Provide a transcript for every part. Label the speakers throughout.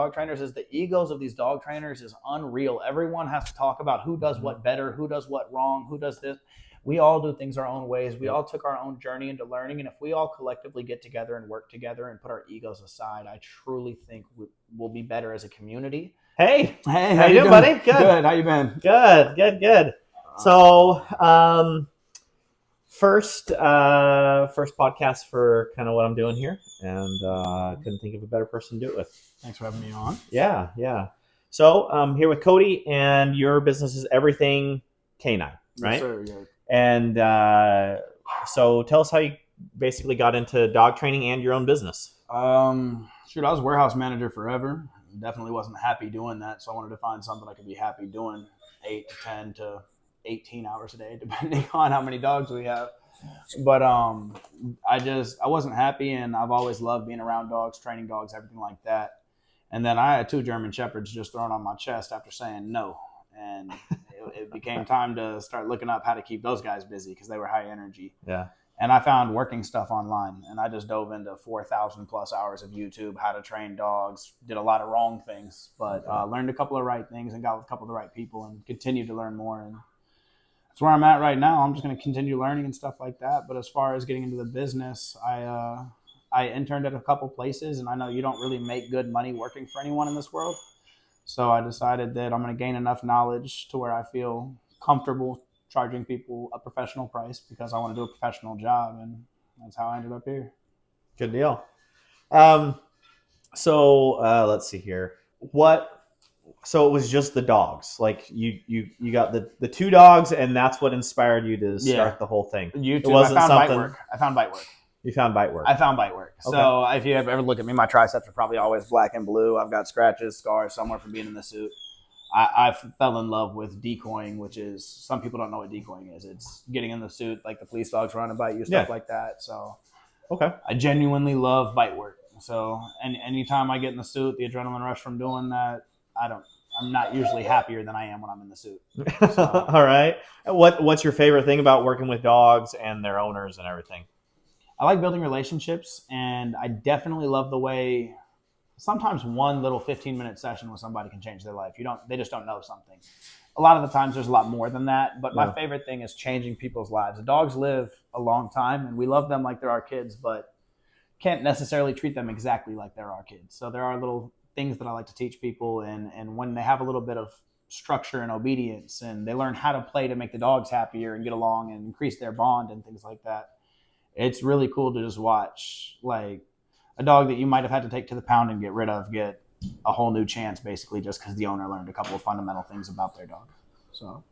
Speaker 1: Dog trainers is the egos of these dog trainers is unreal. Everyone has to talk about who does what better, who does what wrong, who does this. We all do things our own ways. We all took our own journey into learning. And if we all collectively get together and work together and put our egos aside, I truly think we'll be better as a community.
Speaker 2: Hey,
Speaker 1: how
Speaker 2: you doing, buddy?
Speaker 1: Good. How you been?
Speaker 2: Good. So, first podcast for kind of what I'm doing here, and couldn't think of a better person to do it with.
Speaker 1: Thanks for having me on.
Speaker 2: Yeah. So, I'm here with Cody, and your business is Everything K9, right?
Speaker 1: Yes, sir. Yeah.
Speaker 2: And so, tell us how you basically got into dog training and your own business.
Speaker 1: I was warehouse manager forever. Definitely wasn't happy doing that, so I wanted to find something I could be happy doing 8 to 10 to 18 hours a day, depending on how many dogs we have. But I wasn't happy, and I've always loved being around dogs, training dogs, everything like that. And then I had 2 German Shepherds just thrown on my chest after saying no. And it became time to start looking up how to keep those guys busy because they were high energy.
Speaker 2: Yeah.
Speaker 1: And I found working stuff online, and I just dove into 4,000 plus hours of YouTube, how to train dogs, did a lot of wrong things, but learned a couple of right things and got with a couple of the right people and continued to learn more. And that's where I'm at right now. I'm just going to continue learning and stuff like that. But as far as getting into the business, I interned at a couple places, and I know you don't really make good money working for anyone in this world. So I decided that I'm going to gain enough knowledge to where I feel comfortable charging people a professional price because I want to do a professional job, and that's how I ended up here.
Speaker 2: Good deal. So let's see here. So it was just the dogs. Like you got the 2 dogs, and that's what inspired you to start the whole thing.
Speaker 1: YouTube.
Speaker 2: It wasn't
Speaker 1: I found
Speaker 2: something.
Speaker 1: bite work. I found bite work.
Speaker 2: You found bite work.
Speaker 1: I found bite work.
Speaker 2: Okay.
Speaker 1: So if you ever look at me, my triceps are probably always black and blue. I've got scratches, scars somewhere from being in the suit. I fell in love with decoying, which is, some people don't know what decoying is. It's getting in the suit, like the police dogs run and bite you, stuff like that. So
Speaker 2: okay,
Speaker 1: I genuinely love bite work. So anytime I get in the suit, the adrenaline rush from doing that, I'm not usually happier than I am when I'm in the suit. So,
Speaker 2: all right. What's your favorite thing about working with dogs and their owners and everything?
Speaker 1: I like building relationships, and I definitely love the way sometimes one little 15-minute session with somebody can change their life. They just don't know something. A lot of the times there's a lot more than that, but my favorite thing is changing people's lives. The dogs live a long time, and we love them like they're our kids, but can't necessarily treat them exactly like they're our kids. So there are little things that I like to teach people, and when they have a little bit of structure and obedience, and they learn how to play to make the dogs happier and get along and increase their bond and things like that, it's really cool to just watch, like, a dog that you might have had to take to the pound and get rid of get a whole new chance, basically, just because the owner learned a couple of fundamental things about their dog. So,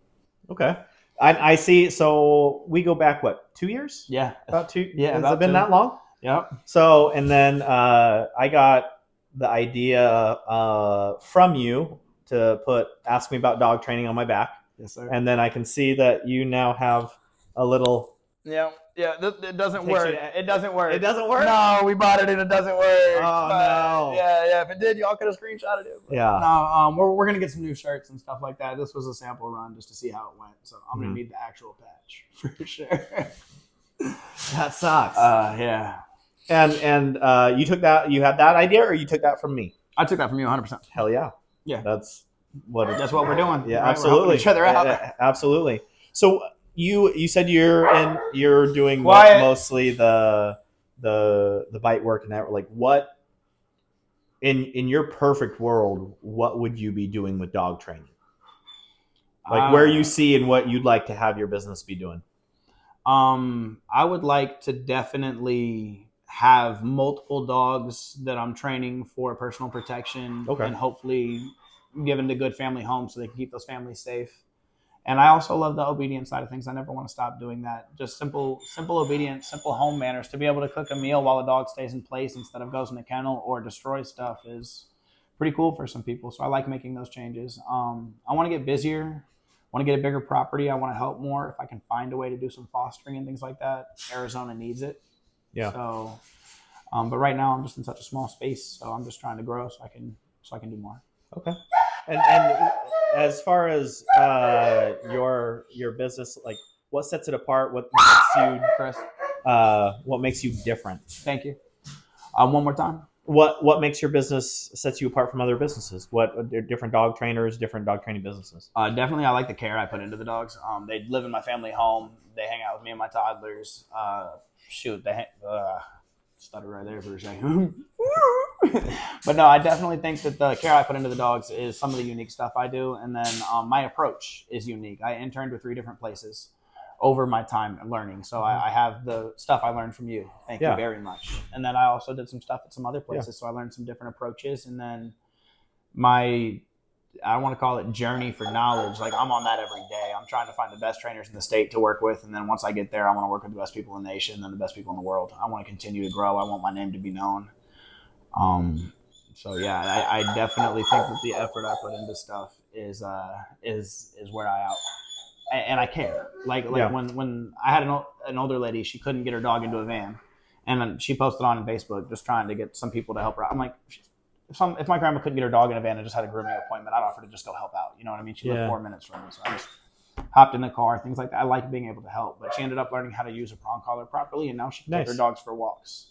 Speaker 2: okay, I see. So we go back 2 years?
Speaker 1: Yeah,
Speaker 2: about 2.
Speaker 1: Yeah,
Speaker 2: has
Speaker 1: about
Speaker 2: it been
Speaker 1: 2.
Speaker 2: that long?
Speaker 1: Yep.
Speaker 2: So, and then I got the idea from you to ask me about dog training on my back.
Speaker 1: Yes, sir.
Speaker 2: And then I can see that you now have a little.
Speaker 1: Yeah. It doesn't work. It doesn't work.
Speaker 2: It doesn't work?
Speaker 1: No, we bought it and it doesn't work.
Speaker 2: Oh, no.
Speaker 1: Yeah. If it did, y'all could have screenshotted it.
Speaker 2: Yeah.
Speaker 1: No, we're gonna get some new shirts and stuff like that. This was a sample run just to see how it went. So I'm gonna need the actual patch for sure.
Speaker 2: That sucks.
Speaker 1: Yeah.
Speaker 2: And you took that. You had that idea, or you took that from me?
Speaker 1: I took that from you 100%.
Speaker 2: Hell yeah.
Speaker 1: Yeah.
Speaker 2: That's what
Speaker 1: we're doing.
Speaker 2: Yeah,
Speaker 1: right?
Speaker 2: absolutely.
Speaker 1: We're helping each other out.
Speaker 2: Absolutely. So you said you're doing mostly the bite work and that. Like, what in your perfect world, what would you be doing with dog training? Like, where you see and what you'd like to have your business be doing?
Speaker 1: I would like to definitely have multiple dogs that I'm training for personal protection, and hopefully given to good family homes so they can keep those families safe. And I also love the obedience side of things. I never want to stop doing that. Just simple obedience, simple home manners. To be able to cook a meal while the dog stays in place instead of goes in the kennel or destroys stuff is pretty cool for some people. So I like making those changes. I want to get busier. I want to get a bigger property. I want to help more if I can find a way to do some fostering and things like that. Arizona needs it.
Speaker 2: Yeah.
Speaker 1: So, but right now I'm just in such a small space, so I'm just trying to grow so I can do more.
Speaker 2: Okay. And as far as your business, like, what sets it apart? What makes you,
Speaker 1: Chris,
Speaker 2: what makes you different?
Speaker 1: thank you. One more time.
Speaker 2: what makes your business sets you apart from other businesses? What different dog trainers, different dog training businesses?
Speaker 1: Definitely, I like the care I put into the dogs. They live in my family home. They hang out with me and my toddlers. Shoot, stutter right there for a second. But no, I definitely think that the care I put into the dogs is some of the unique stuff I do, and then my approach is unique. I interned with 3 different places over my time learning, so I have the stuff I learned from you. Thank you very much. And then I also did some stuff at some other places, so I learned some different approaches, and then my I want to call it journey for knowledge. Like I'm on that every day. I'm trying to find the best trainers in the state to work with, and then once I get there, I want to work with the best people in the nation and the best people in the world. I want to continue to grow. I want my name to be known. So yeah, I definitely think that the effort I put into stuff is where I out, and I care. Like when I had an older lady, she couldn't get her dog into a van, and she posted on Facebook just trying to get some people to help her out. I'm like, if my grandma couldn't get her dog in a van and just had a grooming appointment, I'd offer to just go help out. You know what I mean? She lived 4 minutes from me, so I just hopped in the car, things like that. I like being able to help, but she ended up learning how to use a prong collar properly, and now she can take her dogs for walks.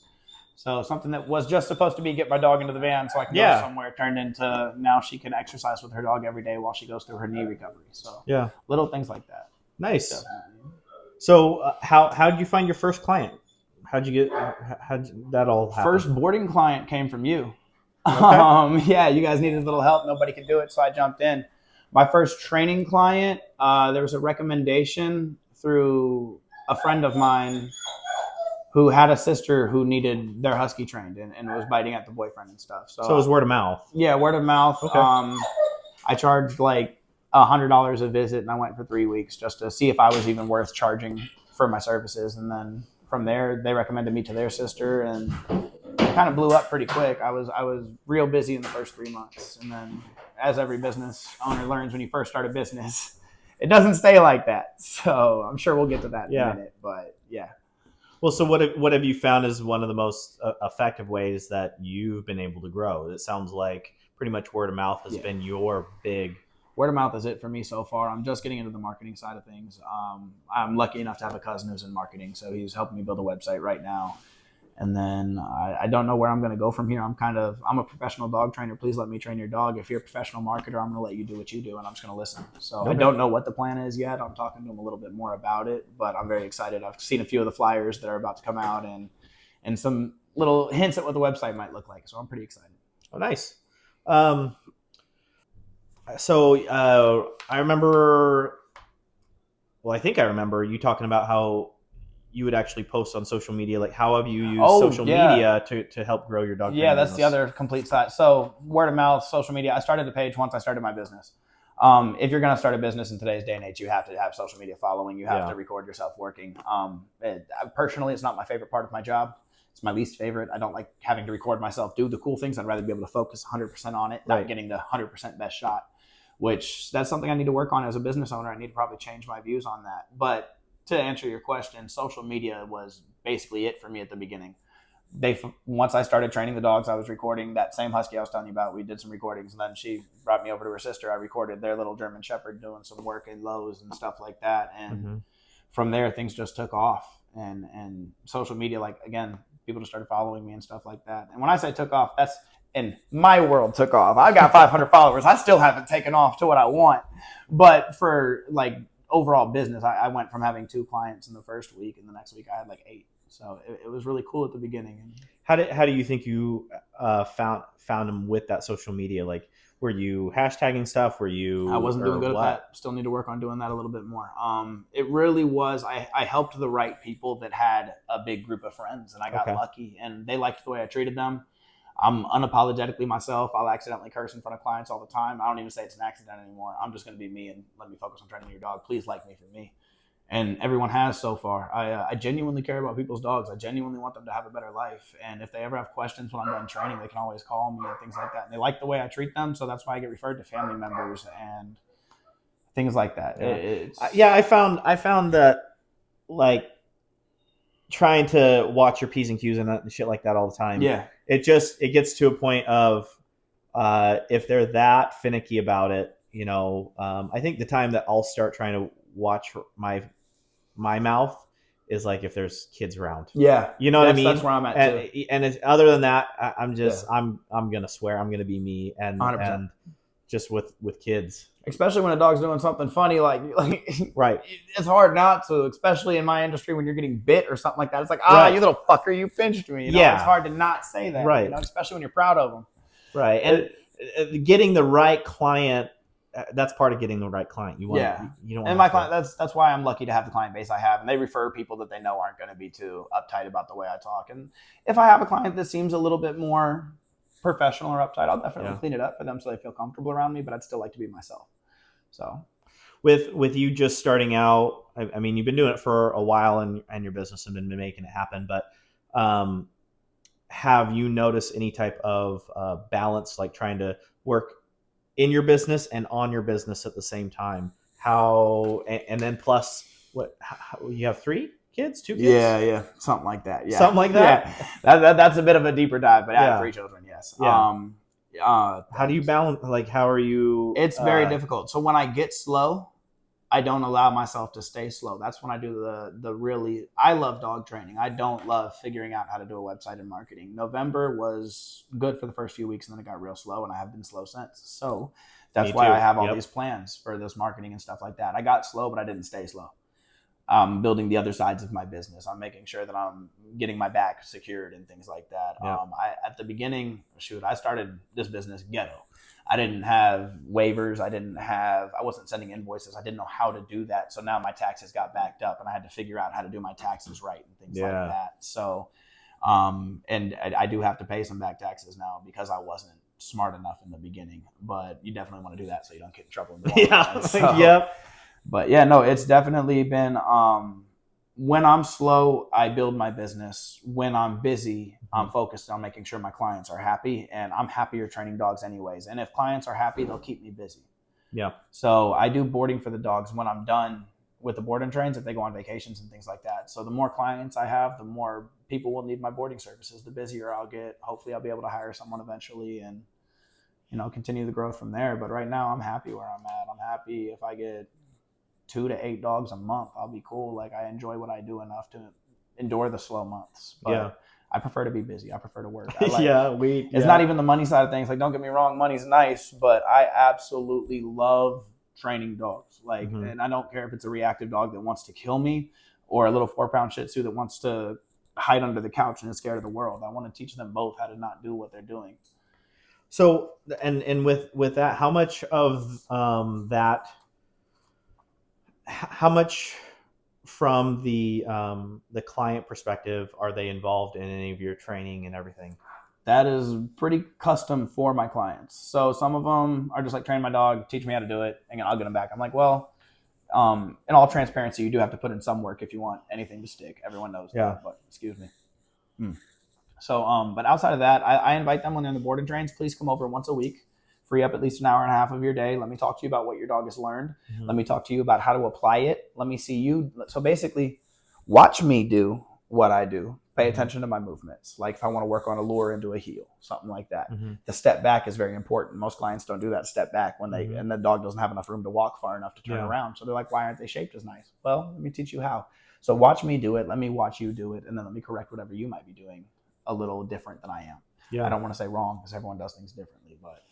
Speaker 1: So something that was just supposed to be get my dog into the van so I can go somewhere turned into now she can exercise with her dog every day while she goes through her knee recovery. So little things like that.
Speaker 2: Nice. Definitely. So how did you find your first client? How'd that all happen?
Speaker 1: First boarding client came from you. Okay. You guys needed a little help. Nobody could do it, so I jumped in. My first training client, there was a recommendation through a friend of mine who had a sister who needed their husky trained and was biting at the boyfriend and stuff. So
Speaker 2: it was word of mouth.
Speaker 1: Yeah, word of mouth. Okay. I charged like $100 a visit, and I went for 3 weeks just to see if I was even worth charging for my services. And then from there, they recommended me to their sister, and it kind of blew up pretty quick. I was real busy in the first 3 months, and then as every business owner learns when you first start a business, it doesn't stay like that. So I'm sure we'll get to that in a minute, but yeah.
Speaker 2: Well, so what have you found is one of the most effective ways that you've been able to grow? It sounds like pretty much word of mouth has been your big.
Speaker 1: Word of mouth is it for me so far. I'm just getting into the marketing side of things. I'm lucky enough to have a cousin who's in marketing, so he's helping me build a website right now. And then I don't know where I'm going to go from here. I'm a professional dog trainer. Please let me train your dog. If you're a professional marketer, I'm going to let you do what you do, and I'm just going to listen. So I don't know what the plan is yet. I'm talking to him a little bit more about it, but I'm very excited. I've seen a few of the flyers that are about to come out and some little hints at what the website might look like. So I'm pretty excited.
Speaker 2: Oh, nice. I remember, I think I remember you talking about how you would actually post on social media. Like, how have you used social media to help grow your dog training
Speaker 1: that's
Speaker 2: business?
Speaker 1: The other complete side. So word of mouth, social media. I started the page once I started my business. If you're going to start a business in today's day and age, you have to have social media following. You have to record yourself working. Personally, it's not my favorite part of my job. It's my least favorite. I don't like having to record myself do the cool things. I'd rather be able to focus 100% on it, not getting the 100% best shot, which that's something I need to work on as a business owner. I need to probably change my views on that. But to answer your question, social media was basically it for me at the beginning. Once I started training the dogs, I was recording that same husky I was telling you about. We did some recordings, and then she brought me over to her sister. I recorded their little German Shepherd doing some work in Lowe's and stuff like that. And from there, things just took off. And social media, like, again, people just started following me and stuff like that. And when I say took off, that's in my world took off. I got 500 followers. I still haven't taken off to what I want. But for like overall business, I went from having 2 clients in the first week, and the next week I had like 8. So it was really cool at the beginning.
Speaker 2: How do you think you found them with that social media? Like, were you hashtagging stuff? Were you?
Speaker 1: I wasn't doing good at that. Still need to work on doing that a little bit more. It really was. I helped the right people that had a big group of friends, and I got lucky, and they liked the way I treated them. I'm unapologetically myself. I'll accidentally curse in front of clients all the time. I don't even say it's an accident anymore. I'm just going to be me and let me focus on training your dog. Please like me for me. And everyone has so far. I genuinely care about people's dogs. I genuinely want them to have a better life. And if they ever have questions when I'm done training, they can always call me and things like that. And they like the way I treat them, so that's why I get referred to family members and things like that.
Speaker 2: I found that, like, trying to watch your P's and Q's and shit like that all the time.
Speaker 1: Yeah.
Speaker 2: It gets to a point of if they're that finicky about it, I think the time that I'll start trying to watch my mouth is like if there's kids around.
Speaker 1: Yeah.
Speaker 2: You know what I mean?
Speaker 1: That's where I'm at too.
Speaker 2: And it's, other than that, I'm gonna swear, I'm gonna be me, and
Speaker 1: 100%.
Speaker 2: just with kids.
Speaker 1: Especially when a dog's doing something funny, like
Speaker 2: right.
Speaker 1: It's hard not to, especially in my industry when you're getting bit or something like that. It's like, you little fucker, you pinched me. You know? It's hard to not say that,
Speaker 2: right?
Speaker 1: You know? Especially when you're proud of them,
Speaker 2: right? And getting the right client, that's part of getting the right client. You don't.
Speaker 1: And my client, that's why I'm lucky to have the client base I have, and they refer people that they know aren't going to be too uptight about the way I talk. And if I have a client that seems a little bit more professional or uptight, I'll definitely clean it up for them so they feel comfortable around me. But I'd still like to be myself. So,
Speaker 2: with you just starting out, I mean, you've been doing it for a while and your business and been making it happen. But have you noticed any type of balance, like trying to work in your business and on your business at the same time? How, and then plus you have 3 kids, 2 kids?
Speaker 1: Yeah, something like that. Yeah,
Speaker 2: something like that.
Speaker 1: Yeah, that's a bit of a deeper dive, but I have 3 children. Yes.
Speaker 2: Yeah. How do you balance? Like, how are you?
Speaker 1: It's very difficult. So when I get slow, I don't allow myself to stay slow. That's when I do the really. I love dog training. I don't love figuring out how to do a website and marketing. November was good for the first few weeks, and then it got real slow, and I have been slow since. So that's why I have all these plans for this marketing and stuff like that. I got slow, but I didn't stay slow. I'm building the other sides of my business. I'm making sure that I'm getting my back secured and things like that. At the beginning, I started this business ghetto. I didn't have waivers. I wasn't sending invoices. I didn't know how to do that. So now my taxes got backed up and I had to figure out how to do my taxes right and things like that. So, and I do have to pay some back taxes now because I wasn't smart enough in the beginning, but you definitely want to do that so you don't get in trouble in the long run. But yeah, no, it's definitely been, when I'm slow, I build my business. When I'm busy, I'm focused on making sure my clients are happy, and I'm happier training dogs anyways. And if clients are happy, they'll keep me busy.
Speaker 2: Yeah.
Speaker 1: So I do boarding for the dogs when I'm done with the board and trains if they go on vacations and things like that. So the more clients I have, the more people will need my boarding services, the busier I'll get. Hopefully I'll be able to hire someone eventually and, continue the growth from there. But right now I'm happy where I'm at. I'm happy if I get 2 to 8 dogs a month, I'll be cool. Like, I enjoy what I do enough to endure the slow months. But I prefer to be busy. I prefer to work. It's not even the money side of things. Like, don't get me wrong, money's nice, but I absolutely love training dogs. Like, and I don't care if it's a reactive dog that wants to kill me or a little 4-pound Shih Tzu that wants to hide under the couch and is scared of the world. I want to teach them both how to not do what they're doing.
Speaker 2: So, and with that, how much of that? How much from the client perspective are they involved in any of your training and everything?
Speaker 1: That is pretty custom for my clients. So some of them are just like, train my dog, teach me how to do it, and I'll get them back. I'm like, well, in all transparency, you do have to put in some work if you want anything to stick. Everyone knows that, but excuse me. So, but outside of that, I invite them when they're in the board and trains, please come over once a week. Free up at least an hour and a half of your day. Let me talk to you about what your dog has learned. Let me talk to you about how to apply it. Let me see you. So basically, watch me do what I do. Pay attention to my movements. Like if I want to work on a lure into a heel, something like that. The step back is very important. Most clients don't do that step back when they and the dog doesn't have enough room to walk far enough to turn around. So they're like, why aren't they shaped as nice? Well, let me teach you how. So watch me do it. Let me watch you do it. And then let me correct whatever you might be doing a little different than I am. I don't want to say wrong because everyone does things differently, but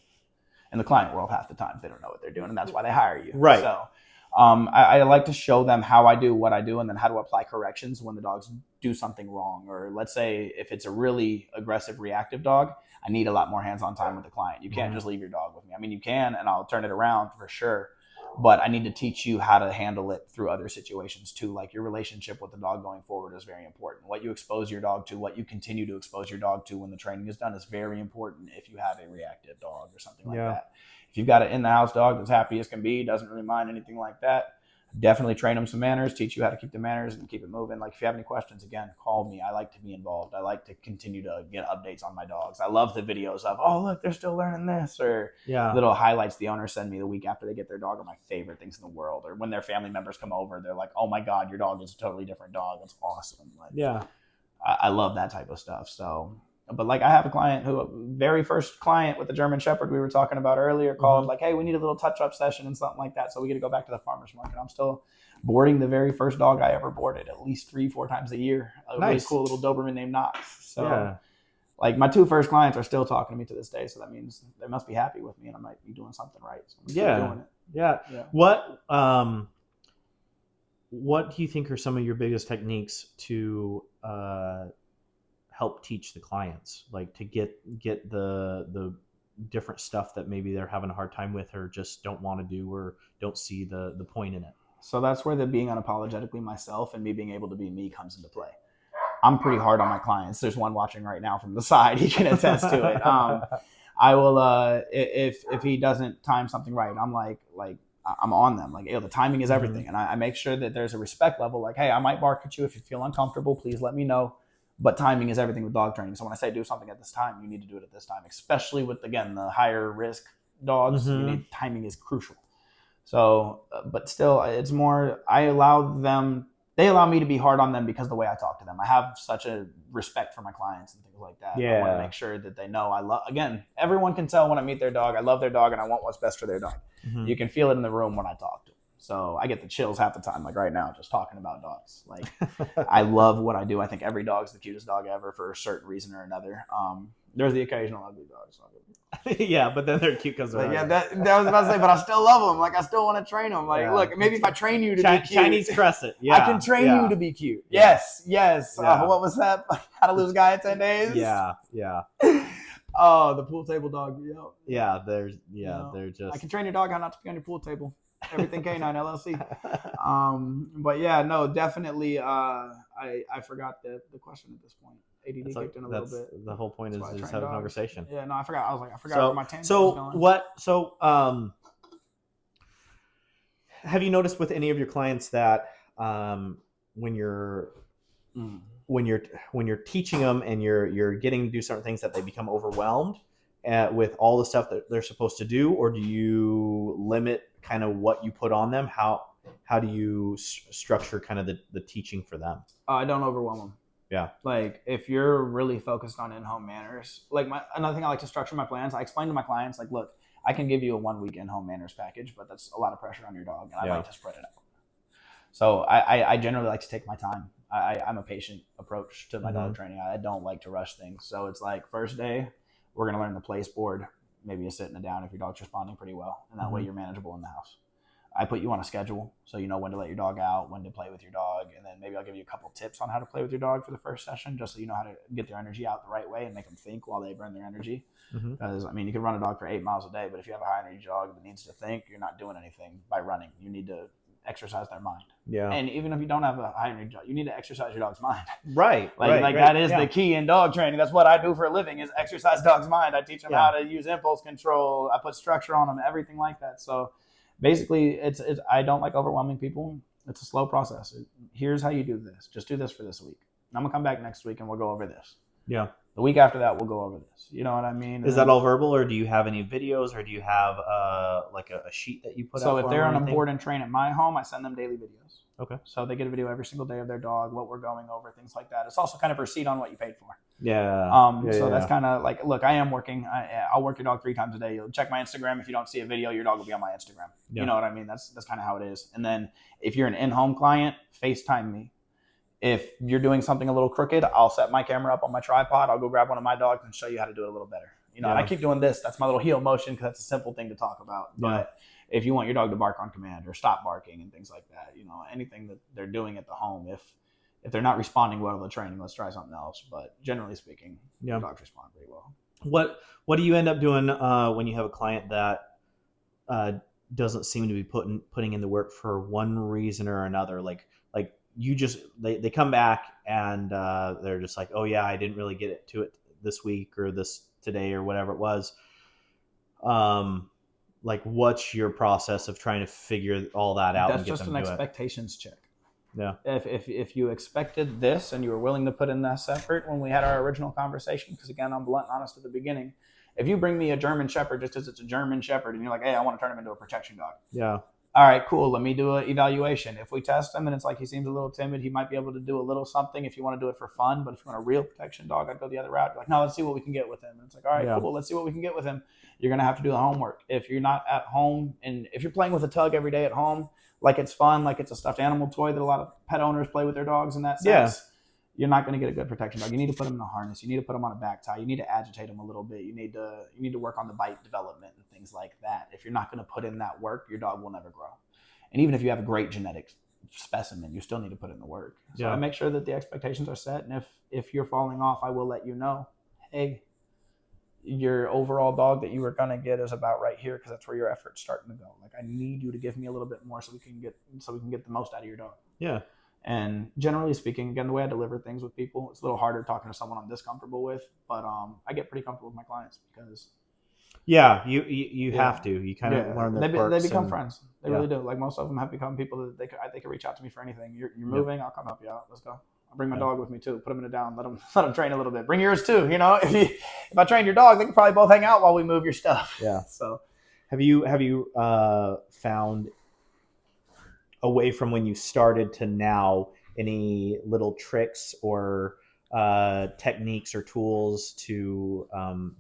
Speaker 1: in the client world, half the time they don't know what they're doing, and that's why they hire you. Right. So I like to show them how I do what I do and then how to apply corrections when the dogs do something wrong. Or let's say if it's a really aggressive reactive dog, I need a lot more hands-on time with the client. You can't just leave your dog with me. I mean, you can, and I'll turn it around for sure. But I need to teach you how to handle it through other situations too. Like your relationship with the dog going forward is very important. What you expose your dog to, what you continue to expose your dog to when the training is done is very important if you have a reactive dog or something like that. If you've got an in-the-house dog that's happy as can be, doesn't really mind anything like that, definitely train them some manners, teach you how to keep the manners and keep it moving. Like if you have any questions, again, call me. I like to be involved. I like to continue to get updates on my dogs. I love the videos of, oh, look, they're still learning this, or little highlights the owners send me the week after they get their dog are my favorite things in the world. Or when their family members come over, they're like, oh my God, your dog is a totally different dog. It's awesome. Like, I love that type of stuff. So, but like I have a client who, very first client with the German Shepherd we were talking about earlier, called like, hey, we need a little touch-up session and something like that. So we get to go back to the farmer's market. I'm still boarding the very first dog I ever boarded at least 3-4 times a year. A really cool little Doberman named Knox. So like my 2 first clients are still talking to me to this day. So that means they must be happy with me and I might be doing something right. So I'm doing it.
Speaker 2: Yeah. What do you think are some of your biggest techniques to help teach the clients, like to get the different stuff that maybe they're having a hard time with or just don't want to do or don't see the point in it?
Speaker 1: So that's where the being unapologetically myself and me being able to be me comes into play. I'm pretty hard on my clients. There's one watching right now from the side. He can attest to it. I will, if he doesn't time something right, I'm like I'm on them. Like, the timing is everything. And I make sure that there's a respect level. Like, hey, I might bark at you if you feel uncomfortable. Please let me know. But timing is everything with dog training. So when I say do something at this time, you need to do it at this time, especially with, again, the higher risk dogs. Timing is crucial. So, but still, it's more, they allow me to be hard on them because of the way I talk to them. I have such a respect for my clients and things like that. I want to make sure that they know everyone can tell when I meet their dog, I love their dog and I want what's best for their dog. You can feel it in the room when I talk to them. So I get the chills half the time, like right now, just talking about dogs. Like, I love what I do. I think every dog's the cutest dog ever for a certain reason or another. There's the occasional ugly dog. So
Speaker 2: yeah, but then they're cute because they're
Speaker 1: that was about to say, but I still love them. Like, I still want to train them. Like, look, maybe if I train you to be cute,
Speaker 2: Chinese Crescent,
Speaker 1: I can train you to be cute. Yes. What was that? How to Lose a Guy in 10 Days?
Speaker 2: Yeah.
Speaker 1: Oh, the pool table dog.
Speaker 2: They're just.
Speaker 1: I can train your dog how not to be on your pool table. Everything K9 LLC. But yeah, no, definitely. I forgot the question at this point. ADD kicked in a little bit.
Speaker 2: The whole point is just have a conversation.
Speaker 1: Yeah, no, I forgot. I forgot where my tangent was going.
Speaker 2: Have you noticed with any of your clients that when you're teaching them and you're getting to do certain things that they become overwhelmed with all the stuff that they're supposed to do, or do you limit kind of what you put on them? How do you structure kind of the teaching for them?
Speaker 1: I don't overwhelm them.
Speaker 2: Yeah.
Speaker 1: Like, if you're really focused on in-home manners, like another thing I like to structure my plans, I explain to my clients, like, look, I can give you a 1-week in-home manners package, but that's a lot of pressure on your dog, and I like to spread it out. So I generally like to take my time. I'm a patient approach to my dog training. I don't like to rush things. So it's like, first day, we're going to learn the place board, maybe a sit and a down if your dog's responding pretty well, and that way you're manageable in the house. I put you on a schedule so you know when to let your dog out, when to play with your dog, and then maybe I'll give you a couple tips on how to play with your dog for the first session, just so you know how to get their energy out the right way and make them think while they burn their energy. Because, you can run a dog for 8 miles a day, but if you have a high energy dog that needs to think, you're not doing anything by running. You need to exercise their mind. Yeah. And even if you don't have a high energy dog, you need to exercise your dog's mind.
Speaker 2: Right.
Speaker 1: That is the key in dog training. That's what I do for a living, is exercise dog's mind. I teach them how to use impulse control. I put structure on them, everything like that. So basically, it's I don't like overwhelming people. It's a slow process. Here's how you do this. Just do this for this week. I'm going to come back next week and we'll go over this.
Speaker 2: Yeah.
Speaker 1: The week after that, we'll go over this. You know what I mean?
Speaker 2: Is that all verbal, or do you have any videos, or do you have like a sheet that you put out?
Speaker 1: So if they're on board and train at my home, I send them daily videos.
Speaker 2: Okay.
Speaker 1: So they get a video every single day of their dog, what we're going over, things like that. It's also kind of a receipt on what you paid for.
Speaker 2: Yeah.
Speaker 1: That's kind of like, look, I am working. I'll work your dog 3 times a day. You'll check my Instagram. If you don't see a video, your dog will be on my Instagram. Yeah. You know what I mean? That's kind of how it is. And then if you're an in-home client, FaceTime me. If you're doing something a little crooked, I'll set my camera up on my tripod. I'll go grab one of my dogs and show you how to do it a little better. And I keep doing this. That's my little heel motion because that's a simple thing to talk about. Yeah. But if you want your dog to bark on command or stop barking and things like that, anything that they're doing at the home, if they're not responding well to the training, let's try something else. But generally speaking, dogs respond pretty well.
Speaker 2: What do you end up doing when you have a client that doesn't seem to be putting in the work for one reason or another? Like you just they come back and they're just like, oh yeah, I didn't really get to it this week or this today or whatever it was. Like, what's your process of trying to figure all that out?
Speaker 1: That's just an expectations check.
Speaker 2: Yeah.
Speaker 1: If you expected this and you were willing to put in that effort when we had our original conversation, because again, I'm blunt and honest at the beginning. If you bring me a German Shepherd just because it's a German Shepherd and you're like, hey, I want to turn him into a protection dog.
Speaker 2: Yeah.
Speaker 1: All right, cool. Let me do an evaluation. If we test him and it's like he seems a little timid, he might be able to do a little something if you want to do it for fun. But if you want a real protection dog, I'd go the other route. You're like, no, let's see what we can get with him. And it's like, all right, cool. Let's see what we can get with him. You're going to have to do the homework. If you're not at home and if you're playing with a tug every day at home, like it's fun, like it's a stuffed animal toy that a lot of pet owners play with their dogs in that sense, you're not going to get a good protection dog. You need to put them in a harness. You need to put them on a back tie. You need to agitate them a little bit. You need to work on the bite development and things like that. If you're not going to put in that work, your dog will never grow. And even if you have a great genetic specimen, you still need to put in the work. So I make sure that the expectations are set. And if you're falling off, I will let you know, hey, your overall dog that you were going to get is about right here, because that's where your effort's starting to go. Like, I need you to give me a little bit more so we can get the most out of your dog.
Speaker 2: Yeah.
Speaker 1: And generally speaking, again, the way I deliver things with people, it's a little harder talking to someone I'm discomfortable with, but I get pretty comfortable with my clients because
Speaker 2: you have to. You kind of learn their quirks.
Speaker 1: They become friends. They really do. Like, most of them have become people that they can reach out to me for anything. You're moving, I'll come help you out. Let's go. I'll bring my dog with me too. Put him in a down. Let him train a little bit. Bring yours too. You know, if I train your dog, they can probably both hang out while we move your stuff.
Speaker 2: Yeah.
Speaker 1: So,
Speaker 2: have you found away from when you started to now any little tricks or techniques or tools to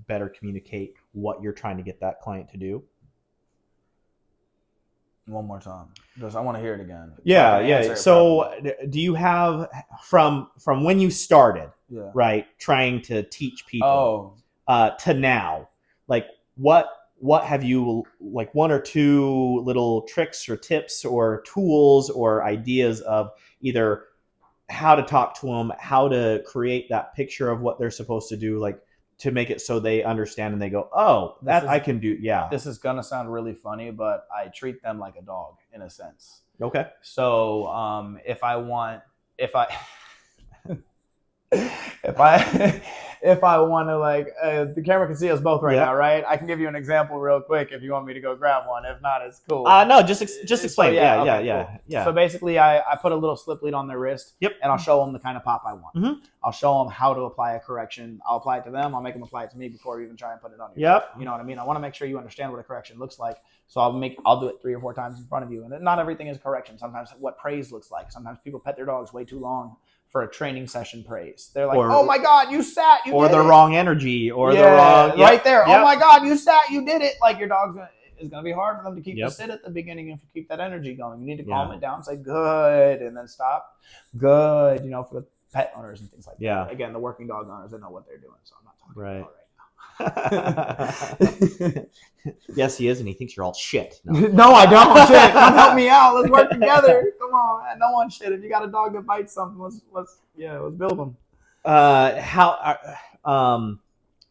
Speaker 2: better communicate what you're trying to get that client to do?
Speaker 1: One more time. I want to hear it again.
Speaker 2: Yeah. So do you have from when you started, right, trying to teach people to now, like what have you, like one or two little tricks or tips or tools or ideas of either how to talk to them, how to create that picture of what they're supposed to do, like to make it so they understand and they go, oh, I can do. Yeah.
Speaker 1: This is going to sound really funny, but I treat them like a dog in a sense.
Speaker 2: Okay.
Speaker 1: So if I want to, like, the camera can see us both right now, right? I can give you an example real quick if you want me to go grab one. If not, it's cool.
Speaker 2: No, just explain.
Speaker 1: So,
Speaker 2: Yeah.
Speaker 1: So basically, I put a little slip lead on their wrist.
Speaker 2: Yep.
Speaker 1: And I'll show them the kind of pop I want.
Speaker 2: Mm-hmm.
Speaker 1: I'll show them how to apply a correction. I'll apply it to them. I'll make them apply it to me before we even try and put it on you.
Speaker 2: Yep.
Speaker 1: You know what I mean? I want to make sure you understand what a correction looks like. So I'll do it 3 or 4 times in front of you. And not everything is correction. Sometimes what praise looks like. Sometimes people pet their dogs way too long for a training session praise. They're like, oh my God, you sat, you
Speaker 2: or
Speaker 1: did
Speaker 2: the
Speaker 1: it.
Speaker 2: wrong energy, or the wrong
Speaker 1: right there. Yep. Oh my God, you sat, you did it. Like, your dog's it's gonna be hard for them to keep the sit at the beginning and keep that energy going. You need to calm it down, say good, and then stop. Good, you know, for the pet owners and things like that. Again, the working dog owners, they know what they're doing, so I'm not talking about right now.
Speaker 2: Yes, he is, and he thinks you're all shit.
Speaker 1: No, I don't. Shit, come help me out. Let's work together. Come on, no one shit. If you got a dog that bites something, let's build them.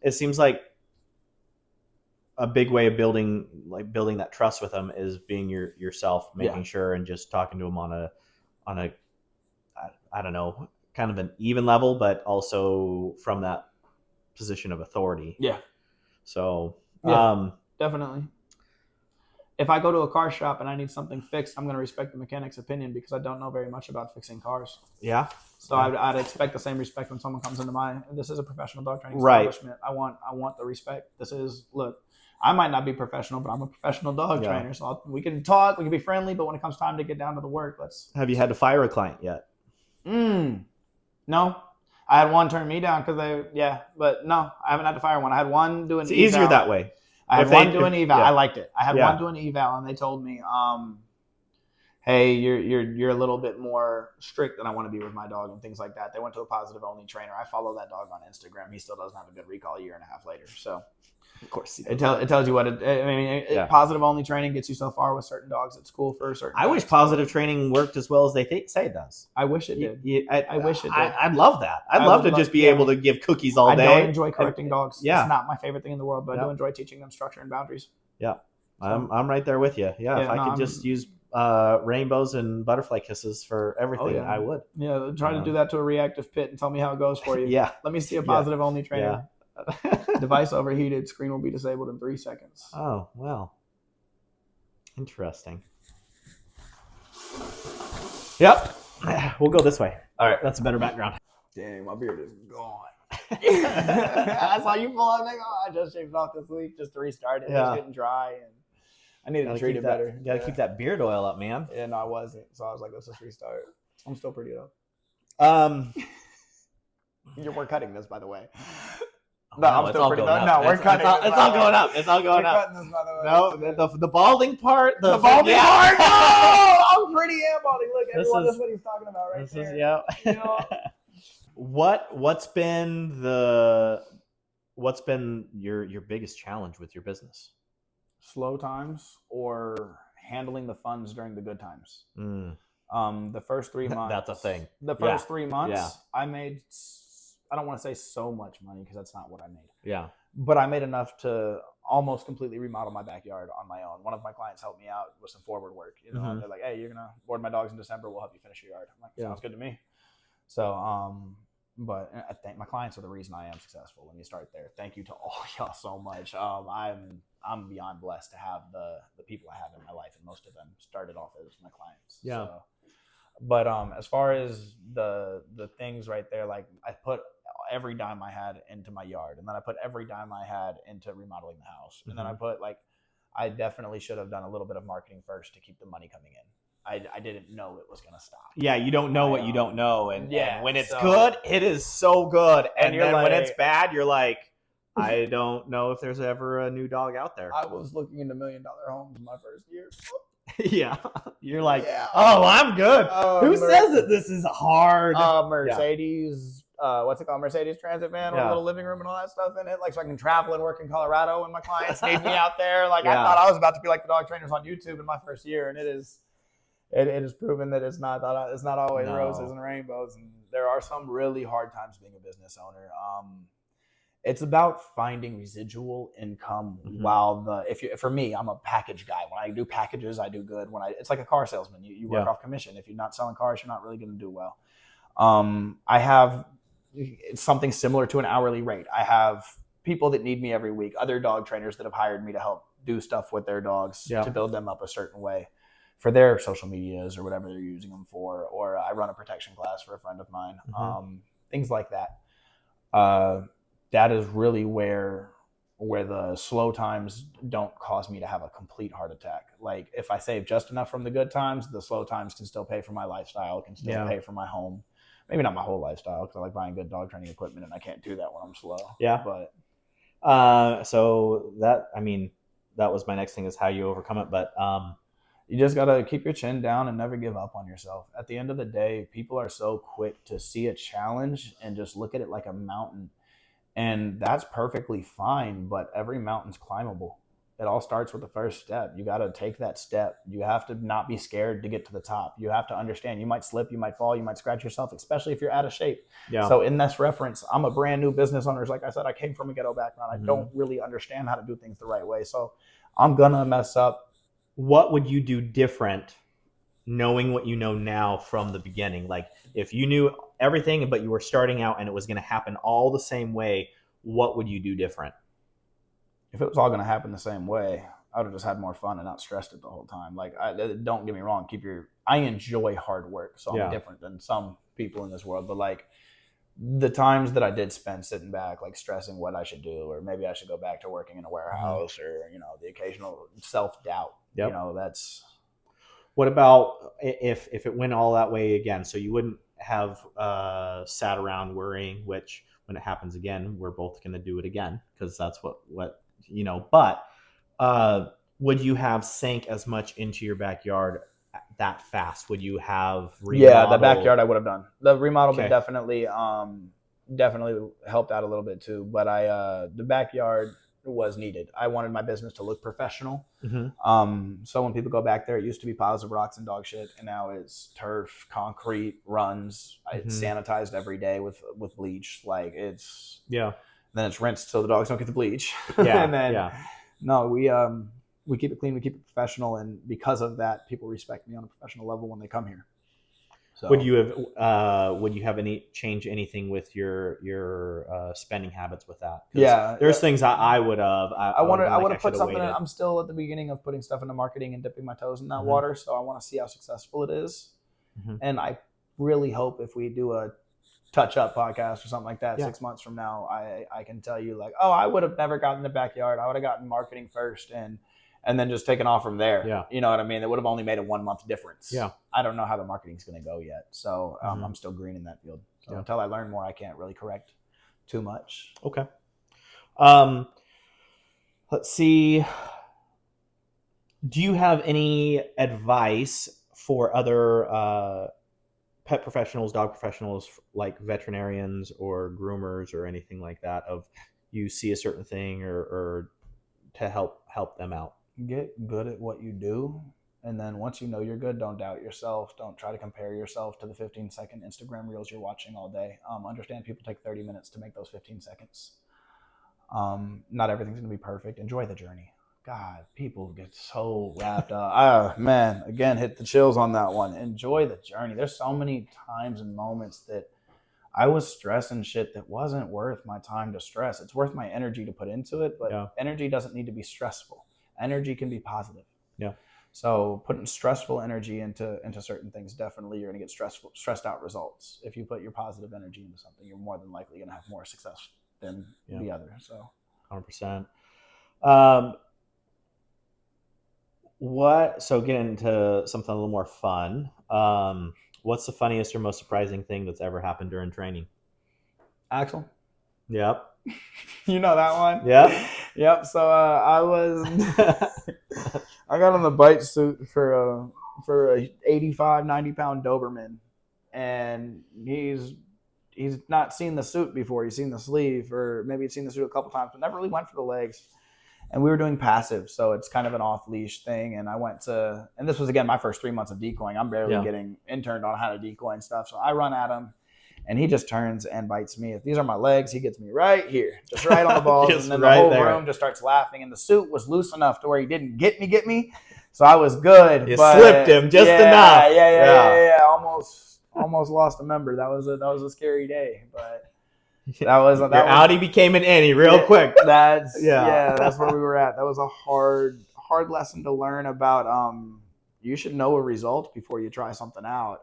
Speaker 2: It seems like a big way of building that trust with them is being yourself, making sure and just talking to them on a I don't know, kind of an even level, but also from that position of authority. Yeah. So,
Speaker 1: definitely. If I go to a car shop and I need something fixed, I'm going to respect the mechanic's opinion because I don't know very much about fixing cars.
Speaker 2: Yeah.
Speaker 1: So I'd expect the same respect when someone comes into this is a professional dog training establishment. I want the respect. Look, I might not be professional, but I'm a professional dog trainer. So we can talk, we can be friendly, but when it comes time to get down to the work,
Speaker 2: Have you had to fire a client yet?
Speaker 1: No. I had one turn me down but no, I haven't had to fire one. I had one do an eval.
Speaker 2: It's easier that way.
Speaker 1: I had one do an eval. I liked it. I had one do an eval, and they told me, hey, you're a little bit more strict than I want to be with my dog and things like that. They went to a positive only trainer. I follow that dog on Instagram. He still doesn't have a good recall a year and a half later. So,
Speaker 2: of course,
Speaker 1: it tells you what positive only training gets you so far with certain dogs at school for certain.
Speaker 2: I wish positive training worked as well as they say it does.
Speaker 1: I wish it did. I wish it did.
Speaker 2: I'd love that. I'd love to just be able to give cookies all day.
Speaker 1: I don't enjoy correcting dogs. Yeah. It's not my favorite thing in the world, but I do enjoy teaching them structure and boundaries.
Speaker 2: Yeah. I'm right there with you. Yeah. If I could just use rainbows and butterfly kisses for everything, I would.
Speaker 1: Yeah. Try to do that to a reactive pit and tell me how it goes for you.
Speaker 2: Yeah.
Speaker 1: Let me see a positive only trainer. Yeah. Device overheated, screen will be disabled in 3 seconds.
Speaker 2: Oh, well. Interesting. Yep. We'll go this way. All right, that's a better background.
Speaker 1: Dang, my beard is gone. I saw you pull up, nigga. I just shaved off this week just to restart it. It was getting dry, and I needed to treat it better.
Speaker 2: You gotta keep that beard oil up, man.
Speaker 1: Yeah, no, I wasn't. So I was like, let's just restart. I'm still pretty though. We're cutting this, by the way. No, I'm still pretty bad. No, we're cutting.
Speaker 2: It's all going up. It's all going up.
Speaker 1: Cutting this, by the way.
Speaker 2: No, the balding part.
Speaker 1: The balding part. No, I'm pretty and balding. Look, everyone, that's what he's talking about right there.
Speaker 2: Yeah.
Speaker 1: You know?
Speaker 2: What's been your biggest challenge with your business?
Speaker 1: Slow times or handling the funds during the good times. The first 3 months.
Speaker 2: That's a thing.
Speaker 1: The first 3 months, I made, I don't want to say so much money because that's not what I made.
Speaker 2: Yeah.
Speaker 1: But I made enough to almost completely remodel my backyard on my own. One of my clients helped me out with some forward work. You know, they're like, "Hey, you're gonna board my dogs in December. We'll help you finish your yard." I'm like, "Sounds good to me." So, but I think my clients are the reason I am successful. Let me start there. Thank you to all y'all so much. I'm beyond blessed to have the people I have in my life, and most of them started off as my clients.
Speaker 2: Yeah.
Speaker 1: So, but as far as the things right there, like I put every dime I had into my yard, and then I put every dime I had into remodeling the house, and then I put I definitely should have done a little bit of marketing first to keep the money coming in. I didn't know it was going to stop.
Speaker 2: Yeah, you don't know what you don't know. And when it's good, it is so good. And then when it's bad, you're like, I don't know if there's ever a new dog out there.
Speaker 1: I was looking into $1 million homes my first year.
Speaker 2: Yeah. You're like, oh, I'm good. Who says that this is hard?
Speaker 1: Mercedes, what's it called? Mercedes Transit van with a little living room and all that stuff in it. Like, so I can travel and work in Colorado when my clients need me out there. Like, I thought I was about to be like the dog trainers on YouTube in my first year, and it is proven that it's not always roses and rainbows, and there are some really hard times being a business owner. It's about finding residual income while for me, I'm a package guy. When I do packages, I do good. It's like a car salesman. You work off commission. If you're not selling cars, you're not really going to do well. I have something similar to an hourly rate. I have people that need me every week, other dog trainers that have hired me to help do stuff with their dogs to build them up a certain way for their social medias or whatever they're using them for. Or I run a protection class for a friend of mine. Things like that. That is really where the slow times don't cause me to have a complete heart attack. Like, if I save just enough from the good times, the slow times can still pay for my lifestyle, can still pay for my home. Maybe not my whole lifestyle, because I like buying good dog training equipment, and I can't do that when I'm slow.
Speaker 2: Yeah.
Speaker 1: But
Speaker 2: so that was my next thing, is how you overcome it. But
Speaker 1: you just got to keep your chin down and never give up on yourself. At the end of the day, people are so quick to see a challenge and just look at it like a mountain. And that's perfectly fine, but every mountain's climbable. It all starts with the first step. You got to take that step. You have to not be scared to get to the top. You have to understand you might slip, you might fall, you might scratch yourself, especially if you're out of shape. Yeah. So in this reference, I'm a brand new business owner. Like I said, I came from a ghetto background. I don't really understand how to do things the right way. So I'm going to mess up.
Speaker 2: What would you do different knowing what you know now from the beginning? Like, if you knew everything, but you were starting out and it was going to happen all the same way, what would you do different?
Speaker 1: If it was all going to happen the same way, I would have just had more fun and not stressed it the whole time. Like, don't get me wrong. I enjoy hard work, so I'm different than some people in this world. But like, the times that I did spend sitting back, like stressing what I should do, or maybe I should go back to working in a warehouse, or the occasional self-doubt. That's.
Speaker 2: What about if it went all that way again? So you wouldn't have sat around worrying, which when it happens again, we're both going to do it again, because that's what but would you have sank as much into your backyard that fast? Would you have
Speaker 1: remodeled? The backyard I would have done. The remodel definitely helped out a little bit too, but the backyard was needed. I wanted my business to look professional. So when people go back there, it used to be piles of rocks and dog shit, and now it's turf, concrete, runs. It's sanitized every day with bleach. Like, it's then it's rinsed so the dogs don't get the bleach. And then no, we keep it clean, we keep it professional, and because of that, people respect me on a professional level when they come here. So,
Speaker 2: would you have change anything with your spending habits with that? There's things I would have. I would have
Speaker 1: put something in. I'm still at the beginning of putting stuff into marketing and dipping my toes in that water, so I want to see how successful it is. And I really hope if we do a touch-up podcast or something like that 6 months from now, I can tell you, like, oh, I would have never gotten the backyard. I would have gotten marketing first and then just taken off from there.
Speaker 2: Yeah.
Speaker 1: You know what I mean? It would have only made a 1 month difference.
Speaker 2: Yeah.
Speaker 1: I don't know how the marketing's going to go yet. So I'm still green in that field. So until I learn more, I can't really correct too much.
Speaker 2: Okay. Let's see. Do you have any advice for other pet professionals, dog professionals, like veterinarians or groomers or anything like that, of you see a certain thing or to help them out?
Speaker 1: Get good at what you do. And then once you know you're good, don't doubt yourself. Don't try to compare yourself to the 15-second Instagram reels you're watching all day. Understand people take 30 minutes to make those 15 seconds. Not everything's going to be perfect. Enjoy the journey. God, people get so wrapped up. Man, again, hit the chills on that one. Enjoy the journey. There's so many times and moments that I was stressing shit that wasn't worth my time to stress. It's worth my energy to put into it, but energy doesn't need to be stressful. Energy can be positive.
Speaker 2: Yeah.
Speaker 1: So putting stressful energy into certain things, definitely you're going to get stressed out results. If you put your positive energy into something, you're more than likely going to have more success than the other. So
Speaker 2: 100%. So getting into something a little more fun. What's the funniest or most surprising thing that's ever happened during training?
Speaker 1: Axel.
Speaker 2: Yep.
Speaker 1: You know that one?
Speaker 2: Yep.
Speaker 1: Yep. So I got on the bite suit for a 85, 90-pound Doberman, and he's not seen the suit before. He's seen the sleeve, or maybe he's seen the suit a couple times, but never really went for the legs. And we were doing passive, so it's kind of an off-leash thing. And I went to, and this was, again, my first 3 months of decoying. I'm barely getting interned on how to decoy and stuff. So I run at him, and he just turns and bites me. If these are my legs, he gets me right here, just right on the balls. And then the whole room just starts laughing. And the suit was loose enough to where he didn't get me. So I was good.
Speaker 2: You slipped him just enough.
Speaker 1: Yeah. Almost lost a member. That was a scary day, but that was
Speaker 2: Audi became an Annie real quick.
Speaker 1: That's where we were at. That was a hard lesson to learn about. You should know a result before you try something out.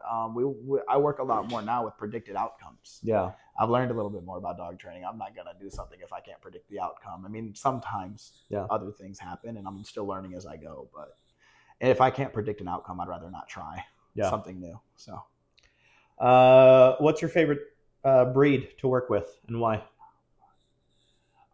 Speaker 1: I work a lot more now with predicted outcomes.
Speaker 2: Yeah,
Speaker 1: I've learned a little bit more about dog training. I'm not gonna do something if I can't predict the outcome. I mean, sometimes other things happen, and I'm still learning as I go. But if I can't predict an outcome, I'd rather not try something new. So,
Speaker 2: what's your favorite breed to work with, and why?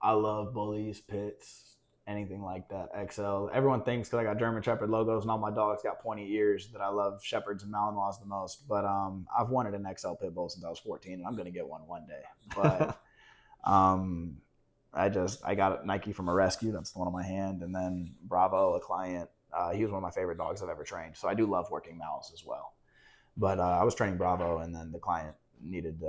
Speaker 1: I love bullies, pits, anything like that. XL. Everyone thinks because I got German Shepherd logos and all my dogs got pointy ears that I love Shepherds and Malinois the most. But I've wanted an XL pit bull since I was 14, and I'm gonna get one day. But I got Nike from a rescue. That's the one on my hand, and then Bravo, a client. He was one of my favorite dogs I've ever trained. So I do love working Mals as well. But I was training Bravo, and then the client needed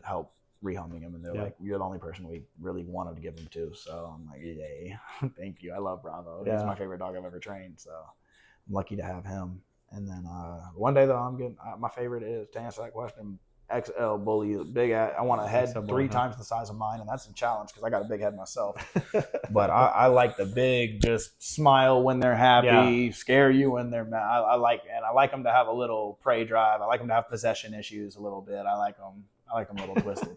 Speaker 1: help rehoming him, and they're like, "You're the only person we really wanted to give him to." So I'm like, "Yay, thank you. I love Bravo. He's my favorite dog I've ever trained, so I'm lucky to have him." And then one day though, I'm getting my favorite is, to answer that question, XL bully, big. I want a head 3 times the size of mine, and that's a challenge because I got a big head myself. But I like the big, just smile when they're happy, scare you when they're mad. I like them to have a little prey drive. I like them to have possession issues a little bit. I like them a little twisted.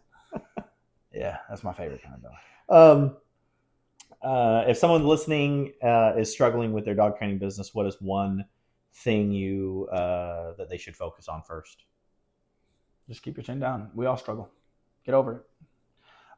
Speaker 1: Yeah, that's my favorite kind of dog.
Speaker 2: If someone listening is struggling with their dog training business, what is one thing that they should focus on first?
Speaker 1: Just keep your chin down. We all struggle. Get over it.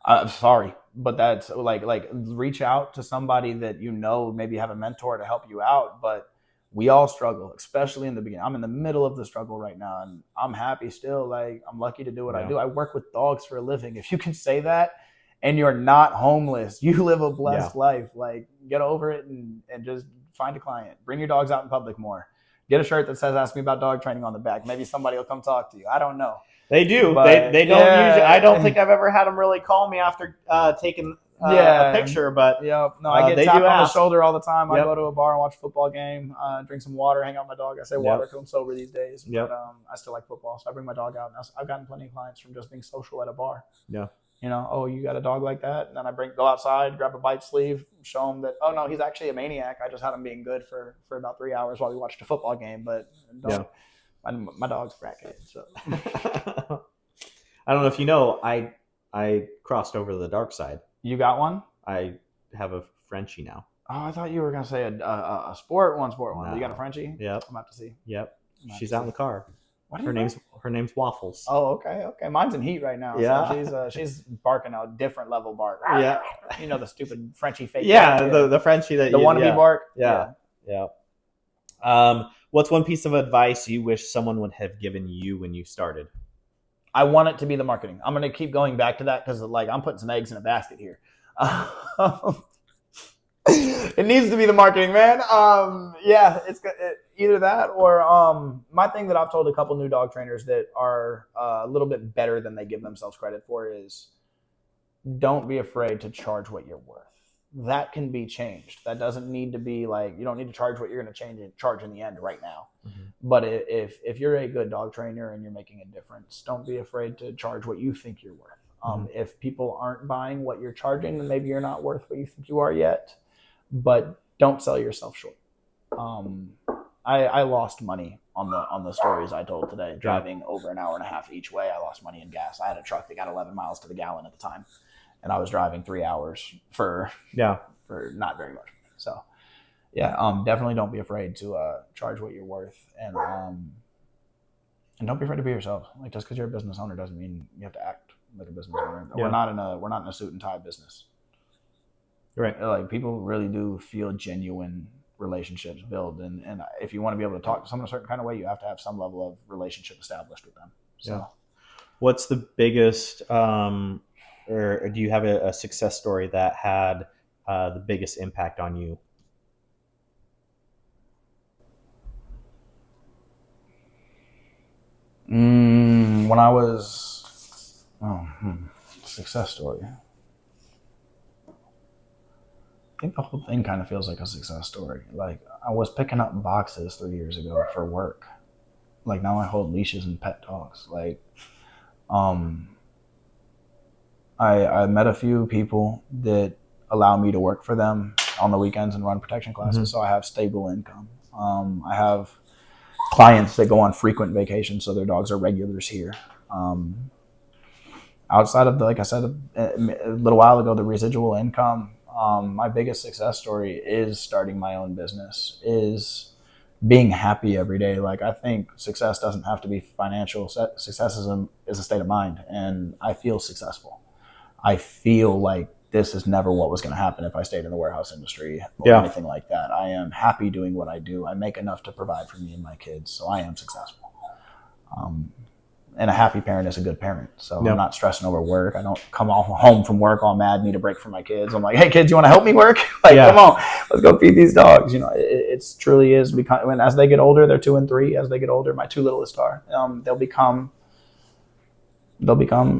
Speaker 1: I'm sorry, but that's like reach out to somebody that maybe have a mentor to help you out. But we all struggle, especially in the beginning. I'm in the middle of the struggle right now, and I'm happy still. Like, I'm lucky to do what I do. I work with dogs for a living. If you can say that and you're not homeless, you live a blessed life. Like, get over it and just find a client. Bring your dogs out in public more. Get a shirt that says "Ask me about dog training" on the back. Maybe somebody will come talk to you. I don't know.
Speaker 2: They do. But they don't usually. I don't think I've ever had them really call me after taking a picture. But
Speaker 1: I get tapped on the shoulder all the time. I go to a bar and watch a football game, drink some water, hang out with my dog. I say water because I'm sober these days. But I still like football, so I bring my dog out. And I've gotten plenty of clients from just being social at a bar.
Speaker 2: Yeah.
Speaker 1: Oh, you got a dog like that? And then I go outside, grab a bite sleeve, show him that, oh, no, he's actually a maniac. I just had him being good for about 3 hours while we watched a football game. But my dog's a crackhead. So.
Speaker 2: I don't know if you know, I crossed over to the dark side.
Speaker 1: You got one?
Speaker 2: I have a Frenchie now.
Speaker 1: Oh, I thought you were going to say a sport one.
Speaker 2: No.
Speaker 1: You got a Frenchie?
Speaker 2: Yep.
Speaker 1: I'm about to see.
Speaker 2: Yep. She's out in the car. Her name's Waffles.
Speaker 1: Oh, okay. Mine's in heat right now.
Speaker 2: Yeah.
Speaker 1: So she's barking a different level bark.
Speaker 2: Yeah.
Speaker 1: The stupid Frenchie fake.
Speaker 2: Yeah, the Frenchie that
Speaker 1: the wannabe bark.
Speaker 2: Yeah. What's one piece of advice you wish someone would have given you when you started?
Speaker 1: I want it to be the marketing. I'm going to keep going back to that because like I'm putting some eggs in a basket here. It needs to be the marketing, man. Yeah, it's either that or my thing that I've told a couple new dog trainers that are a little bit better than they give themselves credit for is don't be afraid to charge what you're worth. That can be changed. That doesn't need to be like you don't need to charge what you're going to charge in the end right now. Mm-hmm. But if you're a good dog trainer and you're making a difference, don't be afraid to charge what you think you're worth. If people aren't buying what you're charging, then maybe you're not worth what you think you are yet. But don't sell yourself short. I lost money on the stories I told today. Driving over an hour and a half each way, I lost money in gas. I had a truck that got 11 miles to the gallon at the time, and I was driving 3 hours for not very much. So, definitely don't be afraid to charge what you're worth, and don't be afraid to be yourself. Like just because you're a business owner doesn't mean you have to act like a business owner. Yeah. We're not in a suit and tie business. Right. Like people really do feel genuine relationships build. And if you want to be able to talk to someone a certain kind of way, you have to have some level of relationship established with them. So
Speaker 2: what's the biggest, or do you have a success story that had the biggest impact on you?
Speaker 1: When I was, success story. I think the whole thing kind of feels like a success story. Like I was picking up boxes 3 years ago for work. Like now I hold leashes and pet dogs. Like, I met a few people that allow me to work for them on the weekends and run protection classes. Mm-hmm. So I have stable income. I have clients that go on frequent vacations, so their dogs are regulars here. Outside of like I said a little while ago, the residual income. My biggest success story is starting my own business, is being happy every day. Like I think success doesn't have to be financial. Success is a state of mind, and I feel successful. I feel like this is never what was going to happen if I stayed in the warehouse industry or anything like that. I am happy doing what I do. I make enough to provide for me and my kids, so I am successful. And a happy parent is a good parent. So I'm not stressing over work. I don't come home from work all mad, need a break from my kids. I'm like, hey kids, you want to help me work? Come on, let's go feed these dogs. You know, it's truly is. When as they get older, they're 2 and 3. As they get older, my 2 littlest are. They'll become.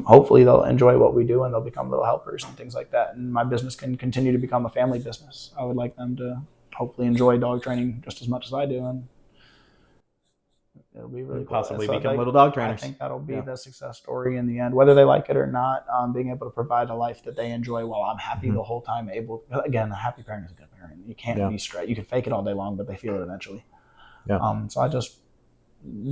Speaker 1: Hopefully, they'll enjoy what we do, and they'll become little helpers and things like that. And my business can continue to become a family business. I would like them to hopefully enjoy dog training just as much as I do, and it'll be really
Speaker 2: possibly cool. Become little dog trainers.
Speaker 1: I think that'll be the success story in the end, whether they like it or not. Being able to provide a life that they enjoy while I'm happy the whole time. Again, a happy parent is a good parent. You can't be straight. You can fake it all day long, but they feel it eventually. Yeah. So I just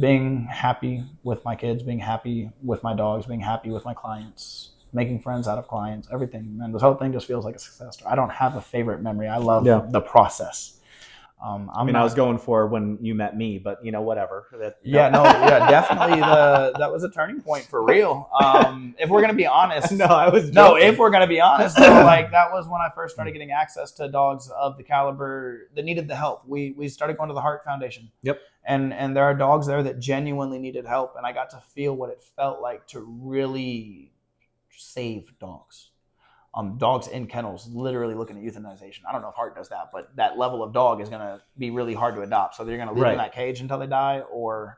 Speaker 1: being happy with my kids, being happy with my dogs, being happy with my clients, making friends out of clients, everything. Man, this whole thing just feels like a success story. I don't have a favorite memory. I love the process.
Speaker 2: I was going for when you met me, but whatever.
Speaker 1: Definitely. That was a turning point for real. If we're gonna be honest, if we're gonna be honest, like that was when I first started getting access to dogs of the caliber that needed the help. We started going to the Heart Foundation. Yep. And there are dogs there that genuinely needed help, and I got to feel what it felt like to really save dogs. Dogs in kennels, literally looking at euthanization. I don't know if Heart does that, but that level of dog is going to be really hard to adopt. So they're going to leave in that cage until they die, or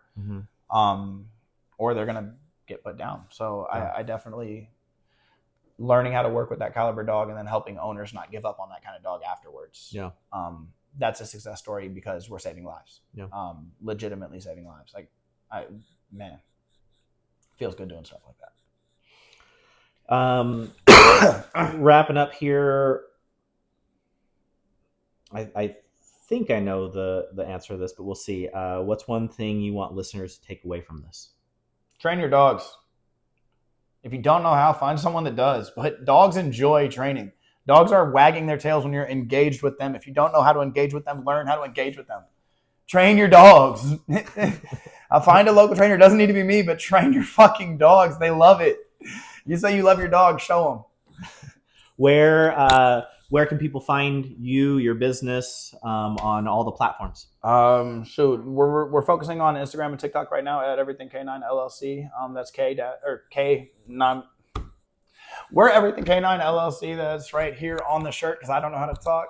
Speaker 1: they're going to get put down. So I definitely learning how to work with that caliber dog and then helping owners not give up on that kind of dog afterwards. Yeah. That's a success story because we're saving lives. Yeah. Legitimately saving lives. Like, feels good doing stuff like that.
Speaker 2: Wrapping up here, I think I know the answer to this, but we'll see. What's one thing you want listeners to take away from this?
Speaker 1: Train your dogs. If you don't know how, find someone that does. But dogs enjoy training. Dogs are wagging their tails when you're engaged with them. If you don't know how to engage with them, learn how to engage with them. Train your dogs. I'll find a local trainer. It doesn't need to be me, but train your fucking dogs. They love it. You say you love your dog, show them.
Speaker 2: Where where can people find you, your business, on all the platforms?
Speaker 1: Shoot, we're focusing on Instagram and TikTok right now at Everything K9 LLC. That's K9. We're Everything K9 LLC. That's right here on the shirt because I don't know how to talk.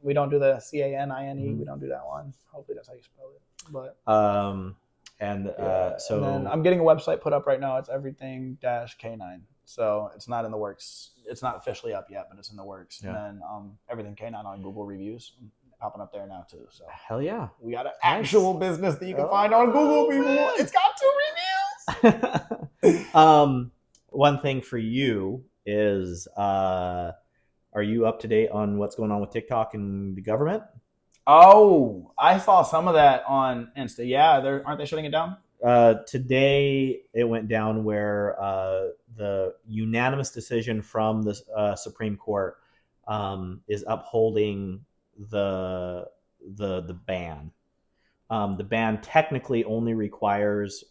Speaker 1: We don't do the CANINE. Mm-hmm. We don't do that one. Hopefully that's how you spell it. But and then I'm getting a website put up right now. It's Everything-K9. So it's not in the works. It's not officially up yet, but it's in the works. Yeah. And then Everything K9 on Google reviews, popping up there now too. So
Speaker 2: hell yeah,
Speaker 1: we got an actual business that you can find on Google. People, it's got 2 reviews.
Speaker 2: One thing for you is, are you up to date on what's going on with TikTok and the government?
Speaker 1: Oh, I saw some of that on Insta. Yeah, aren't they shutting it down?
Speaker 2: Today it went down where the unanimous decision from the Supreme Court is upholding the ban. The ban technically only requires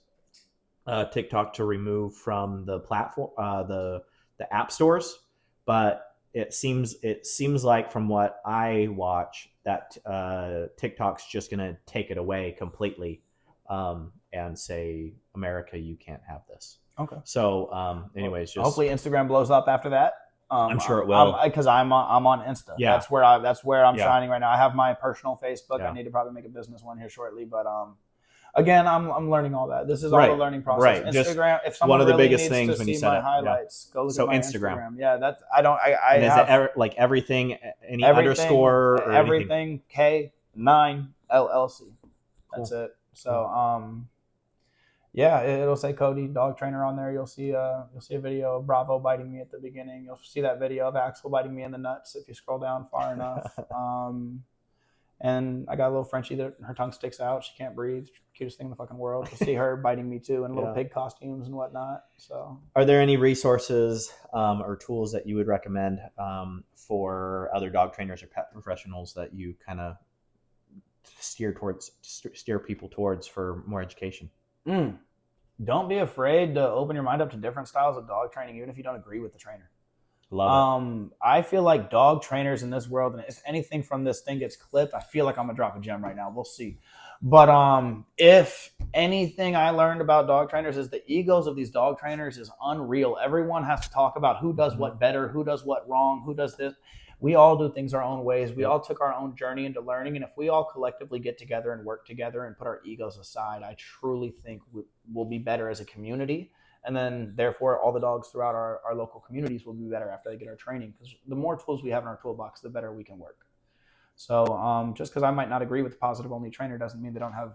Speaker 2: TikTok to remove from the platform the app stores, but it seems like from what I watch that TikTok's just going to take it away completely. And say, America, you can't have this.
Speaker 1: Okay.
Speaker 2: So, anyways, just
Speaker 1: hopefully Instagram blows up after that.
Speaker 2: I'm sure it will,
Speaker 1: because I'm on Insta. Yeah, that's where I'm shining right now. I have my personal Facebook. Yeah. I need to probably make a business one here shortly, but again, I'm learning all that. This is all the learning process.
Speaker 2: Right.
Speaker 1: Instagram.
Speaker 2: If someone one of the really biggest things when you
Speaker 1: see my highlights, go look at my Instagram. Yeah, that's I
Speaker 2: and
Speaker 1: have
Speaker 2: is it like everything underscore or
Speaker 1: everything K9 LLC. That's it. So yeah, it'll say Cody Dog Trainer on there. You'll see a video of Bravo biting me at the beginning. You'll see that video of Axel biting me in the nuts if you scroll down far enough. And I got a little Frenchie that her tongue sticks out. She can't breathe. Cutest thing in the fucking world. You'll see her biting me too in little pig costumes and whatnot. So,
Speaker 2: are there any resources or tools that you would recommend for other dog trainers or pet professionals that you kind of steer people towards for more education?
Speaker 1: Don't be afraid to open your mind up to different styles of dog training, even if you don't agree with the trainer.
Speaker 2: Love it.
Speaker 1: I feel like dog trainers in this world, and if anything from this thing gets clipped, I feel like I'm gonna drop a gem right now. We'll see. But if anything I learned about dog trainers is the egos of these dog trainers is unreal. Everyone has to talk about who does what better, who does what wrong, who does this. We all do things our own ways. We all took our own journey into learning. And if we all collectively get together and work together and put our egos aside, I truly think we'll be better as a community. And then, therefore, all the dogs throughout our local communities will be better after they get our training. Because the more tools we have in our toolbox, the better we can work. So just because I might not agree with the positive-only trainer doesn't mean they don't have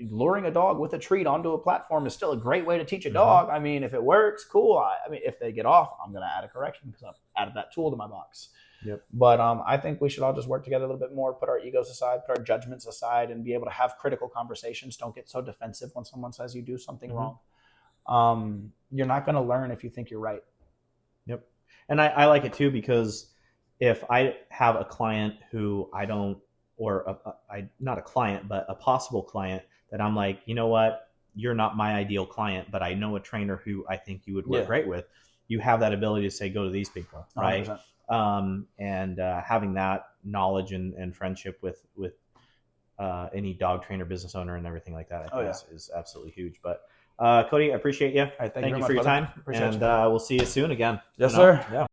Speaker 1: luring a dog with a treat onto a platform is still a great way to teach a dog. I mean, if it works, cool. I mean, if they get off, I'm going to add a correction because I've added that tool to my box.
Speaker 2: Yep.
Speaker 1: But I think we should all just work together a little bit more, put our egos aside, put our judgments aside, and be able to have critical conversations. Don't get so defensive when someone says you do something wrong. You're not going to learn if you think you're right.
Speaker 2: Yep. And I like it too, because if I have a client who I don't, or not a client, but a possible client that I'm like, you know what, you're not my ideal client, but I know a trainer who I think you would work great with. You have that ability to say, go to these people, right? 100%. Having that knowledge and friendship with any dog trainer, business owner, and everything like that, I think is absolutely huge. But Cody, I appreciate you.
Speaker 1: Thank you
Speaker 2: for your time.
Speaker 1: Appreciate
Speaker 2: and we'll see you soon again.
Speaker 1: Yes, sir.
Speaker 2: Yeah.